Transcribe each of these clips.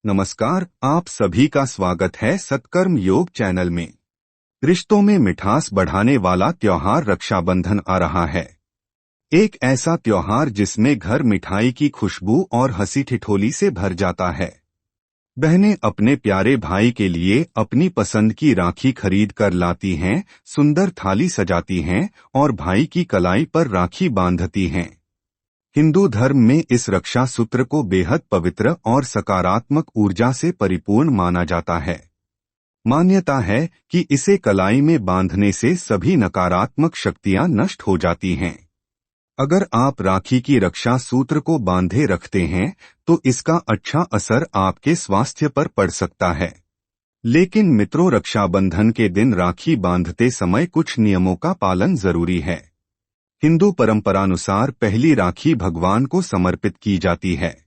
नमस्कार, आप सभी का स्वागत है सत्कर्म योग चैनल में। रिश्तों में मिठास बढ़ाने वाला त्योहार रक्षाबंधन आ रहा है। एक ऐसा त्योहार जिसमें घर मिठाई की खुशबू और हंसी ठिठोली से भर जाता है। बहनें अपने प्यारे भाई के लिए अपनी पसंद की राखी खरीद कर लाती हैं, सुंदर थाली सजाती हैं और भाई की कलाई पर राखी बांधती हैं। हिंदू धर्म में इस रक्षा सूत्र को बेहद पवित्र और सकारात्मक ऊर्जा से परिपूर्ण माना जाता है। मान्यता है कि इसे कलाई में बांधने से सभी नकारात्मक शक्तियां नष्ट हो जाती हैं। अगर आप राखी की रक्षा सूत्र को बांधे रखते हैं तो इसका अच्छा असर आपके स्वास्थ्य पर पड़ सकता है। लेकिन मित्रों, रक्षाबंधन के दिन राखी बांधते समय कुछ नियमों का पालन जरूरी है। हिंदू परंपरानुसार पहली राखी भगवान को समर्पित की जाती है।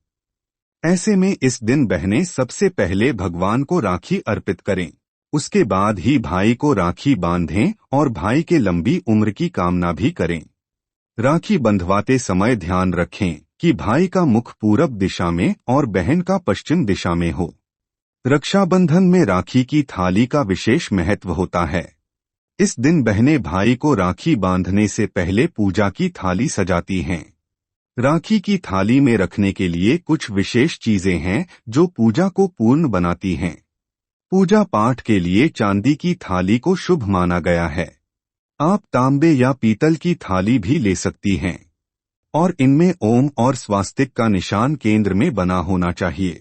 ऐसे में इस दिन बहनें सबसे पहले भगवान को राखी अर्पित करें। उसके बाद ही भाई को राखी बांधें और भाई के लंबी उम्र की कामना भी करें। राखी बंधवाते समय ध्यान रखें कि भाई का मुख पूरब दिशा में और बहन का पश्चिम दिशा में हो। रक्षाबंधन में राखी की थाली का विशेष महत्व होता है। इस दिन बहनें भाई को राखी बांधने से पहले पूजा की थाली सजाती हैं। राखी की थाली में रखने के लिए कुछ विशेष चीजें हैं जो पूजा को पूर्ण बनाती हैं। पूजा पाठ के लिए चांदी की थाली को शुभ माना गया है। आप तांबे या पीतल की थाली भी ले सकती हैं और इनमें ओम और स्वास्तिक का निशान केंद्र में बना होना चाहिए।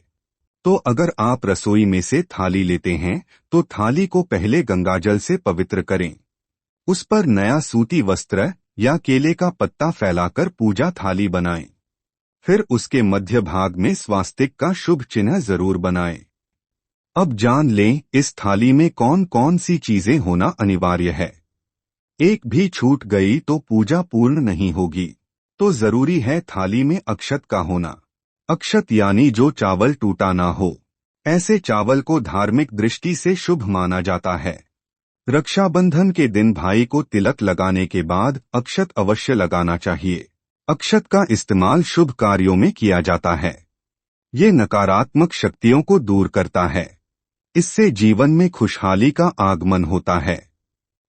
तो अगर आप रसोई में से थाली लेते हैं तो थाली को पहले गंगाजल से पवित्र करें। उस पर नया सूती वस्त्र या केले का पत्ता फैलाकर पूजा थाली बनाएं। फिर उसके मध्य भाग में स्वास्तिक का शुभ चिन्ह जरूर बनाएं। अब जान लें इस थाली में कौन कौन सी चीजें होना अनिवार्य है। एक भी छूट गई तो पूजा पूर्ण नहीं होगी। तो जरूरी है थाली में अक्षत का होना। अक्षत यानी जो चावल टूटा ना हो। ऐसे चावल को धार्मिक दृष्टि से शुभ माना जाता है। रक्षाबंधन के दिन भाई को तिलक लगाने के बाद अक्षत अवश्य लगाना चाहिए। अक्षत का इस्तेमाल शुभ कार्यों में किया जाता है। ये नकारात्मक शक्तियों को दूर करता है। इससे जीवन में खुशहाली का आगमन होता है।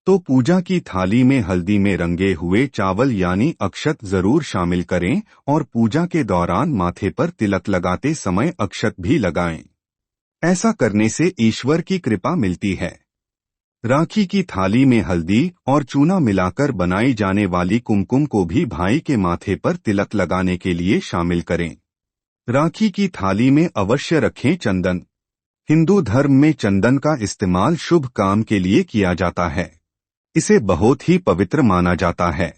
तो पूजा की थाली में हल्दी में रंगे हुए चावल यानी अक्षत जरूर शामिल करें और पूजा के दौरान माथे पर तिलक लगाते समय अक्षत भी लगाएं। ऐसा करने से ईश्वर की कृपा मिलती है। राखी की थाली में हल्दी और चूना मिलाकर बनाई जाने वाली कुमकुम को भी भाई के माथे पर तिलक लगाने के लिए शामिल करें। राखी की थाली में अवश्य रखें चंदन। हिंदू धर्म में चंदन का इस्तेमाल शुभ काम के लिए किया जाता है। इसे बहुत ही पवित्र माना जाता है।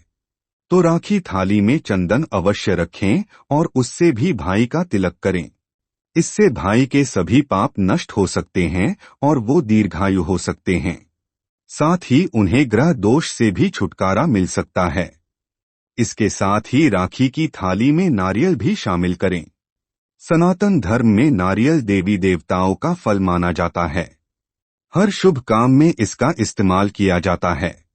तो राखी थाली में चंदन अवश्य रखें और उससे भी भाई का तिलक करें। इससे भाई के सभी पाप नष्ट हो सकते हैं और वो दीर्घायु हो सकते हैं। साथ ही उन्हें ग्रह दोष से भी छुटकारा मिल सकता है। इसके साथ ही राखी की थाली में नारियल भी शामिल करें। सनातन धर्म में नारियल देवी देवताओं का फल माना जाता है। हर शुभ काम में इसका इस्तेमाल किया जाता है।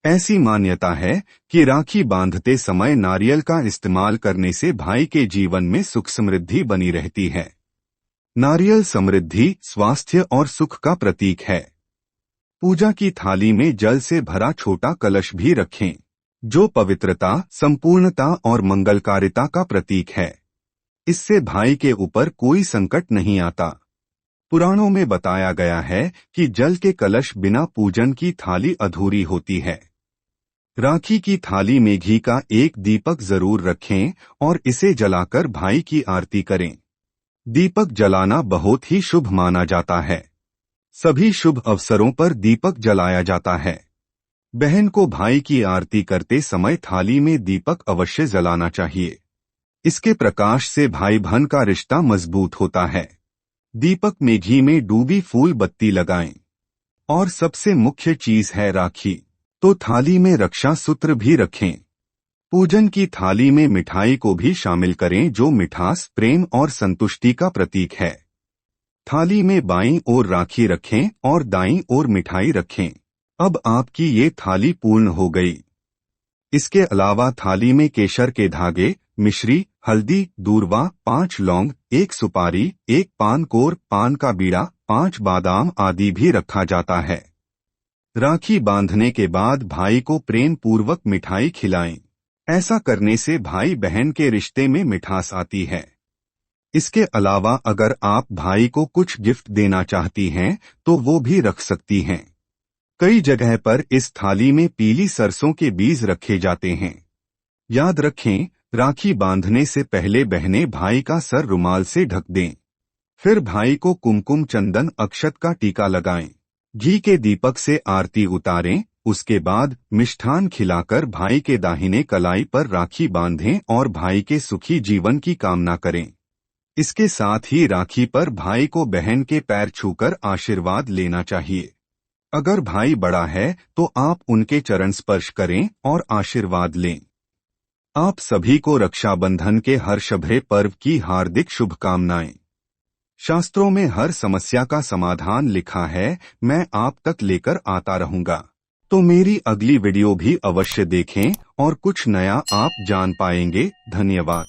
ऐसी मान्यता है कि राखी बांधते समय नारियल का इस्तेमाल करने से भाई के जीवन में सुख समृद्धि बनी रहती है। नारियल समृद्धि, स्वास्थ्य और सुख का प्रतीक है। पूजा की थाली में जल से भरा छोटा कलश भी रखें, जो पवित्रता, संपूर्णता और मंगलकारिता का प्रतीक है। इससे भाई के ऊपर कोई संकट नहीं आता। पुराणों में बताया गया है कि जल के कलश बिना पूजन की थाली अधूरी होती है। राखी की थाली में घी का एक दीपक जरूर रखें और इसे जलाकर भाई की आरती करें। दीपक जलाना बहुत ही शुभ माना जाता है। सभी शुभ अवसरों पर दीपक जलाया जाता है। बहन को भाई की आरती करते समय थाली में दीपक अवश्य जलाना चाहिए। इसके प्रकाश से भाई बहन का रिश्ता मजबूत होता है। दीपक में घी में डूबी फूल बत्ती लगाएं। और सबसे मुख्य चीज है राखी, तो थाली में रक्षा सूत्र भी रखें। पूजन की थाली में मिठाई को भी शामिल करें जो मिठास, प्रेम और संतुष्टि का प्रतीक है। थाली में बाईं ओर राखी रखें और दाईं ओर मिठाई रखें। अब आपकी ये थाली पूर्ण हो गई। इसके अलावा थाली में केसर के धागे, मिश्री, हल्दी, दूर्वा, 5 लौंग, एक सुपारी, एक पानकोर, पान का बीड़ा, 5 बादाम आदि भी रखा जाता है। राखी बांधने के बाद भाई को प्रेम पूर्वक मिठाई खिलाएं। ऐसा करने से भाई बहन के रिश्ते में मिठास आती है। इसके अलावा अगर आप भाई को कुछ गिफ्ट देना चाहती हैं तो वो भी रख सकती हैं। कई जगह पर इस थाली में पीली सरसों के बीज रखे जाते हैं। याद रखें, राखी बांधने से पहले बहनें भाई का सर रुमाल से ढक दें। फिर भाई को कुमकुम, चंदन, अक्षत का टीका लगाएं। घी के दीपक से आरती उतारें। उसके बाद मिष्ठान खिलाकर भाई के दाहिने कलाई पर राखी बांधें और भाई के सुखी जीवन की कामना करें। इसके साथ ही राखी पर भाई को बहन के पैर छूकर आशीर्वाद लेना चाहिए। अगर भाई बड़ा है तो आप उनके चरण स्पर्श करें और आशीर्वाद लें। आप सभी को रक्षाबंधन के हर्षभरे पर्व की हार्दिक शुभकामनाएं। शास्त्रों में हर समस्या का समाधान लिखा है, मैं आप तक लेकर आता रहूंगा। तो मेरी अगली वीडियो भी अवश्य देखें और कुछ नया आप जान पाएंगे। धन्यवाद।